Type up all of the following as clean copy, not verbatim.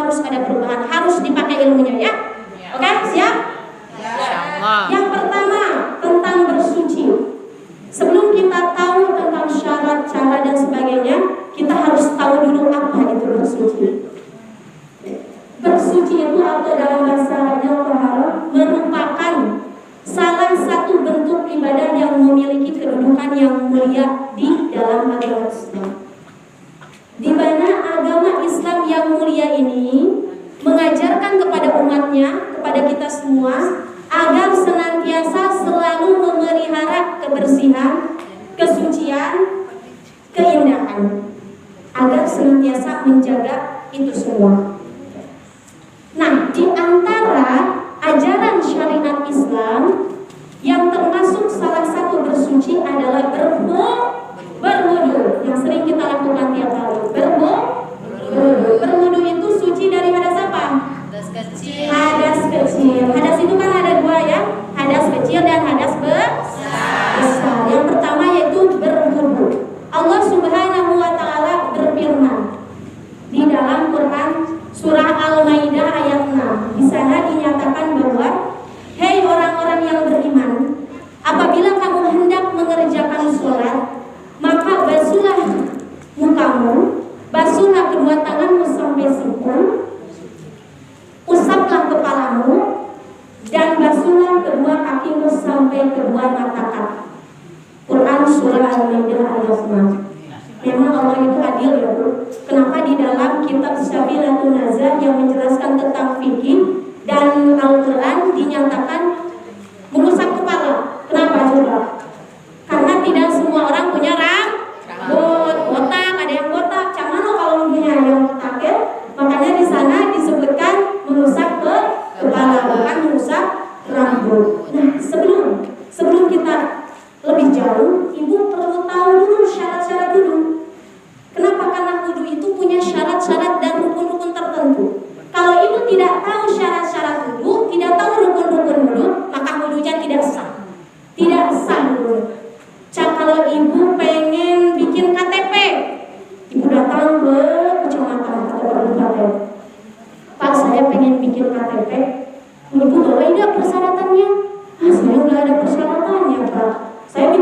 harus ada perubahan, harus dipakai ilmunya ya. Oke, siap? Yang pertama tentang bersuci. Sebelum kita tahu tentang syarat, cara dan sebagainya, kita harus tahu dulu apa itu bersuci. Bersuci itu atau dalam bahasa Arabnya taharah merupakan salah satu bentuk ibadah yang memiliki kedudukan yang mulia di dalam agama Islam. Di mana agama Islam yang mulia ini mengajarkan kepada umatnya, kepada kita semua, agar senantiasa selalu memelihara kebersihan, kesucian, keindahan, agar senantiasa menjaga itu semua. Nah, di antara ajaran syariat Islam yang termasuk salah satu bersuci adalah berwudu, yang sering kita lakukan tiap hari. Berwudu itu suci dari hadas apa? Hadas kecil. Hadas kecil. Hadas itu kan ada dua ya, hadas kecil dan hadas besar. Yang pertama yaitu berwudu. Allah Subhanahu wa taala berfirman di dalam Quran surah Al-Maidah ayat 6. Di sana dinyatakan bahwa hei orang-orang yang beriman, apabila kamu hendak mengerjakan sholat, maka basuhlah mukamu, basuhlah kedua tanganmu sampai siku, usaplah kepalamu, dan basuhlah kedua kakimu sampai kedua mata kaki. Quran surah Al-Maidah ayat 6. Memang Allah itu adil ya Bu. Kenapa di dalam kitab Syafi'atun Nazar yang menjelaskan tentang fikih dan Al-Quran dinyatakan mengusap kepala. Kenapa coba? Karena tidak semua orang punya rambut botak, ada yang botak. Cuman kalau punya yang botak ya, makanya di sana disebutkan mengusap ke kepala, bukan mengusap rambut. Nah, sebelum kita lebih jauh, Ibu perlu tahu dulu syarat-syarat wudu. Kenapa? Karena wudu itu punya syarat-syarat dan rukun-rukun tertentu. Kalau Ibu tidak tahu syarat-syarat wudu, tidak tahu rukun-rukun wudu, maka wudunya tidak sah. Tidak sah wudu. Kalau Ibu pengen bikin KTP, Ibu datang ke kecamatan atau kabupaten. Pak, saya pengen bikin KTP. Ibu bawa enggak persyaratannya? Saya nggak ada persyaratannya, Pak. Saya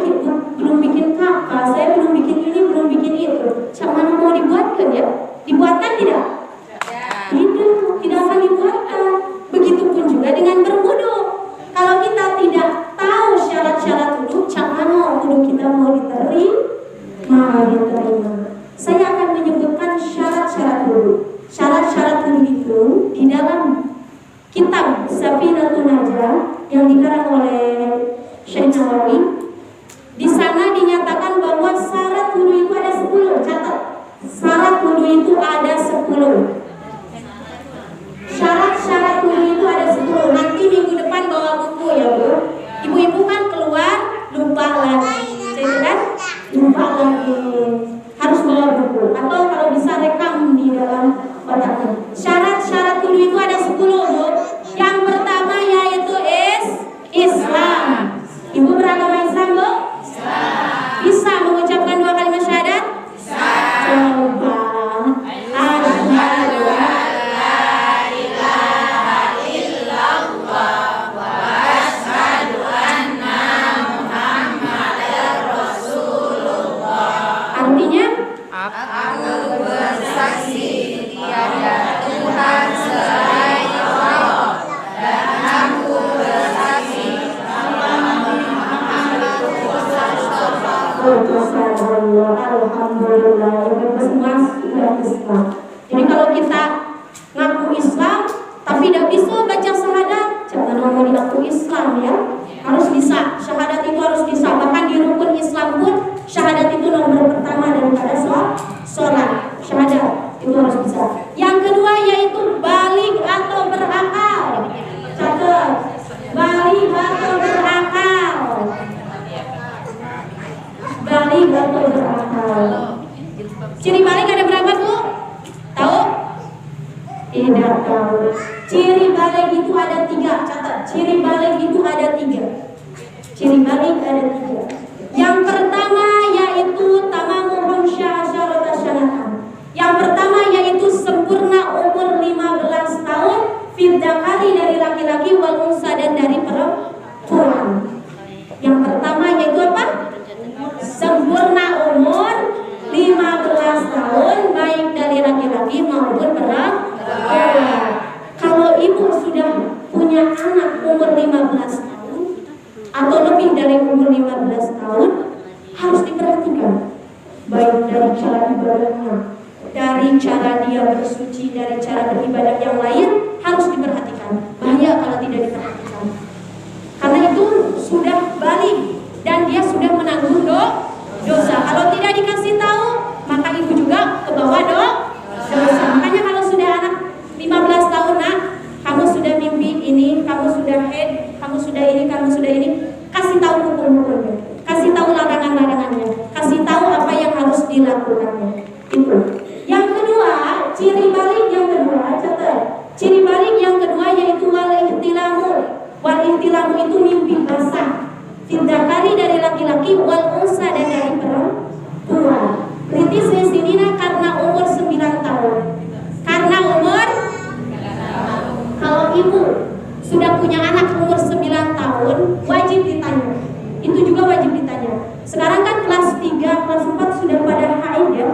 belum bikin kakak, saya belum bikin ini, belum bikin itu. Mana mau dibuatkan ya? Dibuatkan tidak? Tidak akan dibuatkan. Begitupun juga dengan berwudu. Kalau kita tidak tahu syarat-syarat wudu, mana wudu kita mau diterima? Saya akan menyebutkan syarat-syarat wudu. Syarat-syarat wudu itu di dalam kitab Syafi'atun Nazar yang dikarang oleh Syekh Nawawi. Di sana dinyatakan bahwa syarat wudu itu ada 10. Catat. Syarat wudu itu ada 10. Syarat-syarat wudu itu ada 10. Nanti minggu depan bawa buku ya Bu. Ibu-ibu kan keluar lupa lagi. Jadi kan lupa lagi. Harus bawa buku atau kalau bisa rekam di dalam otaknya. Syarat-syarat wudu itu ada 10 Bu. Yang pertama yaitu Islam. Ibu beragama Islam Bu? Bisa mengucapkan 2 kalimat syahadat? Coba. Asyhadu an la ilaha illallah wa asyhadu anna Muhammadar Rasulullah. Artinya? Aku bersaksi tiada Tuhan selain Allah dan aku bersaksi Alhamdulillah, semua sudah Islam. Jadi kalau kita ngaku Islam tapi tidak bisa baca syahadat, jangan mau ngaku Islam ya. Harus bisa, syahadat itu harus bisa. Bahkan di rukun Islam pun syahadat itu nomor pertama daripada sholat. Syahadat itu harus bisa. Yang kedua yaitu baligh atau berakal. Catat, baligh atau berakal. Baligh atau berakal. Ciri baligh ada berapa Bu? Tahu? Tidak tahu. Ciri baligh itu ada 3. Catat. Ciri baligh itu ada 3. Ciri baligh ada 3. Yang pertama yaitu tamamu khamsa asyarata sanatan. Yang pertama yaitu sempurna umur 15 dari umur 15 tahun harus diperhatikan, baik dari cara ibadahnya, dari cara dia bersuci, dari cara beribadah yang lain harus diperhatikan. Bahaya kalau tidak diperhatikan, karena itu sudah balik dan dia sudah menanggung dosa. Kalau tidak dikasih tahu, maka ibu juga ke bawah dosa. Makanya kalau sudah anak 15 tahun, nak, kamu sudah mimpi ini, kamu sudah head, kamu sudah ini, kamu sudah ini, kasih tahu hukum-hukumnya, kasih tahu larangan-larangannya, kasih tahu apa yang harus dilakukannya. Itu. Yang kedua, ciri balik yang kedua, catat. Ciri balik yang kedua yaitu wal ihtilamu. Wal ihtilamu itu mimpi basah. Fidzakari dari laki-laki, wal unsa dan dari perempuan. Kritis di sini karena umur 9 tahun. Karena umur, kalau ibu sudah punya anak umur 9 tahun, wajib ditanya. Itu juga wajib ditanya. Sekarang kan kelas 3, kelas 4 sudah pada haid ya,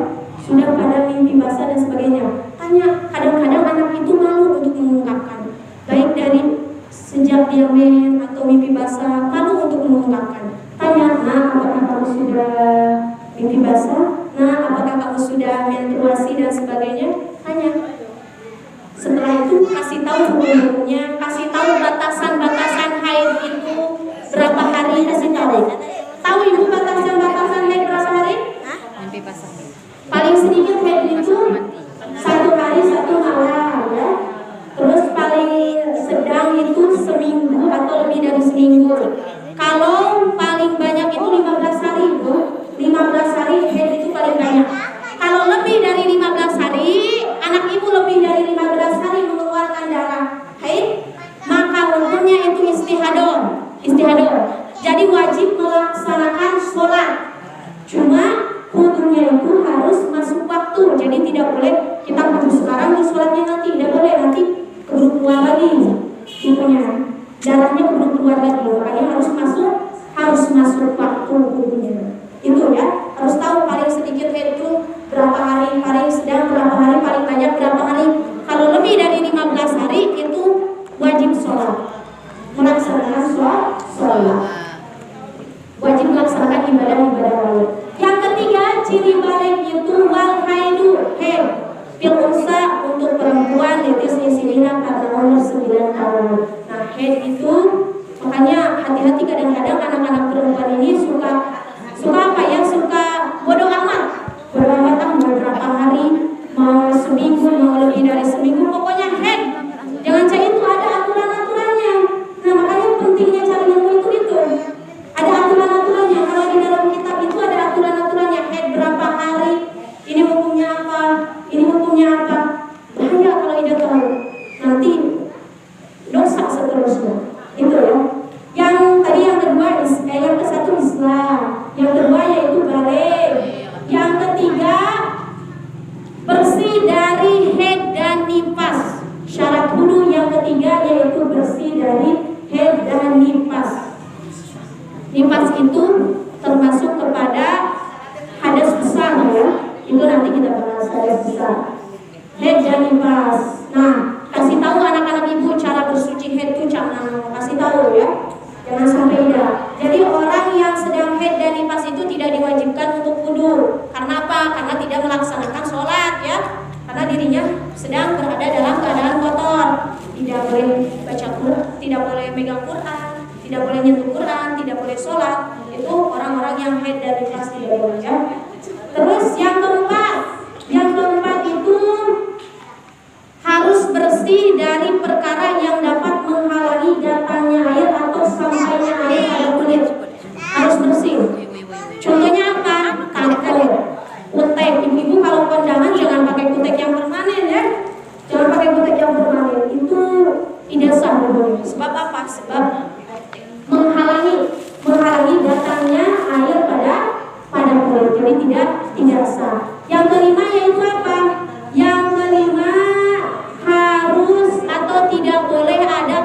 sudah pada mimpi basah dan sebagainya. Tanya, kadang-kadang anak itu malu untuk mengungkapkan, baik dari sejak dia main atau mimpi basah, malu untuk mengungkapkan. Tanya, nah, apakah kamu sudah mimpi basah? Nah, apakah kamu sudah menstruasi dan sebagainya? Tanya. Setelah itu kasih tahu hukumnya, kasih tahu batasan-batasan haid itu berapa hari, kasih tahu. Tahu ibu batasan-batasan haid berapa hari? Mimpi basah. Paling sedikit haid itu 1 hari 1 malam ya. Terus paling sedang itu seminggu atau lebih dari seminggu. Kalau paling banyak itu 15 hari ibu. 15 hari haid itu paling banyak. Kalau lebih dari 15 hari, anak ibu lebih dari 15 hari mengeluarkan darah haid, maka hukumnya itu istihadah. Jadi wajib melaksanakan sholat. Cuma hukumnya itu harus masuk waktu. Jadi tidak boleh kita kudu sekarang terus sholatnya nanti, tidak boleh, nanti keburu keluar lagi. Hukumnya darahnya keburu keluar lagi, makanya harus masuk waktu hukumnya. Itu ya, harus tahu paling sedikit haid itu berapa hari, paling sedang berapa hari, paling banyak berapa hari. Kalau lebih dari 15 hari itu wajib sholat, melaksanakan sholat, wajib melaksanakan ibadah-ibadah lain. Yang ketiga, ciri balik itu wal haidu, haid fil unsa untuk perempuan litis isinina karena umur 9 tahun. Nah, haid itu makanya hati-hati, kadang-kadang anak-anak perempuan ini suka apa ya, suka bodoh amat mau berapa hari, mau seminggu, mau lebih dari seminggu, pokoknya haid. Jangan cari itu, ada aturan-aturannya. Nah, makanya pentingnya cari ilmu itu ada aturan-aturannya. Kalau di dalam kitab itu ada aturan-aturannya, haid berapa hari, ini hukumnya apa, ini hukumnya apa. Bahaya kalau tidak tahu, nanti dosa seterusnya. Itu ya. Yang tadi yang kedua, yang ke satu Islam, yang kedua yaitu balik, yang ketiga bersih dari haid dan nifas. Syarat wudu yang ketiga yaitu bersih dari haid dan nifas. Nifas itu termasuk kepada hadas besar ya. Itu nanti kita bahas hadas besar. Haid dan nifas. Nah, kasih tahu anak-anak ibu cara bersuci haid itu kasih tahu ya. Jangan sampai tidak. Jadi orang yang sedang haid dan nifas itu tidak diwajibkan untuk wudu. Karena apa? Karena tidak melaksanakan sholat ya. Karena dirinya sedang berada dalam keadaan kotor. Tidak boleh baca Quran, tidak boleh megang Quran, tidak boleh nyentuh Quran, tidak boleh sholat. Itu orang-orang yang haid dan nifas tidak boleh ya. Terus yang keempat itu harus bersih dari perkara yang dapat menghalangi datangnya air atau sampainya air pada kulit. Harus bersih. Contohnya apa? Tangkul, kutek. Ibu-ibu kalau kondangan jangan pakai kutek yang permanen ya. Jangan pakai kutek yang permanen. Itu tidak sah hukumnya. Sebab apa? Sebab menghalangi datangnya air pada kulit. Jadi tidak sah. Yang kelima yaitu apa? Yang kelima harus atau tidak boleh ada